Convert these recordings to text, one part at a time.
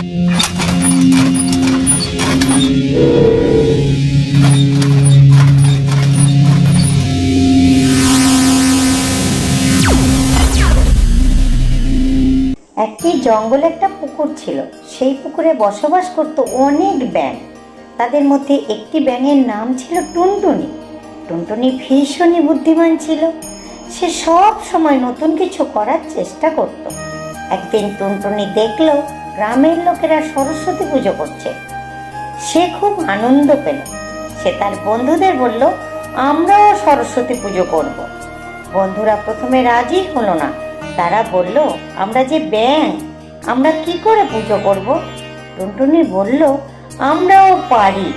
একটি জঙ্গলে একটা পুকুর ছিল। সেই পুকুরে বসবাস করত অনেক ব্যাঙ। তাদের মধ্যে একটি ব্যাঙের নাম ছিল টুনটুনি। টুনটুনি ভীষণই বুদ্ধিমান ছিল। সে সব সময় নতুন কিছু করার চেষ্টা করত। একদিন টুনটুনি দেখল গ্রামের লোকেরা সরস্বতী পুজো করছে। সে খুব আনন্দ পেল। সে তার বন্ধুদের বলল, আমরাও সরস্বতী পুজো করব। বন্ধুরা প্রথমে রাজি হলো না। তারা বলল, আমরা যে ব্যাঙ, আমরা কি করে পুজো করব? টুনটুনি বলল, আমরাও পারি।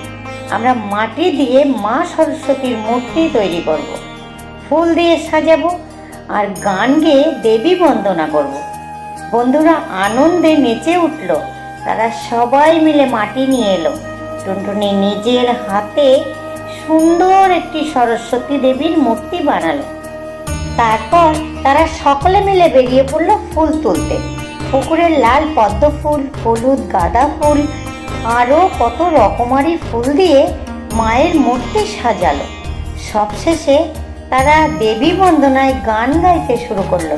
আমরা মাটি দিয়ে মা সরস্বতীর মূর্তি তৈরি করব, ফুল দিয়ে সাজাবো আর গান গেয়ে দেবী বন্দনা করব। বন্ধুরা আনন্দে নেচে উঠল। তারা সবাই মিলে মাটি নিয়ে এলো। টুনটুনি নিজের হাতে সুন্দর একটি সরস্বতী দেবীর মূর্তি বানালো। তারপর তারা সকলে মিলে বেরিয়ে পড়ল ফুল তুলতে। পুকুরের লাল পদ্ম ফুল, হলুদ গাঁদা ফুল, আরও কত রকমারি ফুল দিয়ে মায়ের মূর্তি সাজালো। সবশেষে তারা দেবী বন্দনায় গান গাইতে শুরু করলো।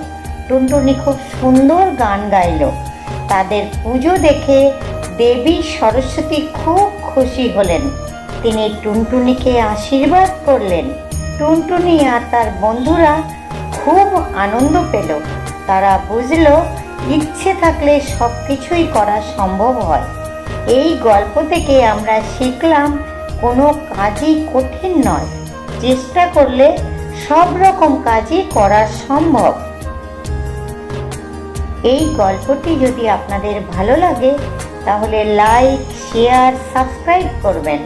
টুনটুনি খুব সুন্দর গান গাইল। তাদের পুজো দেখে দেবী সরস্বতী খুব খুশি হলেন। তিনি টুনটুনিকে আশীর্বাদ করলেন। টুনটুনি আর তার বন্ধুরা খুব আনন্দ পেল। তারা বুঝলো ইচ্ছে থাকলে সব কিছুই করা সম্ভব হয়। এই গল্প থেকে আমরা শিখলাম কোনো কাজই কঠিন নয়, চেষ্টা করলে সব রকম কাজই করা সম্ভব। এই গল্পটি যদি আপনাদের ভালো লাগে তাহলে লাইক, শেয়ার, সাবস্ক্রাইব করবেন।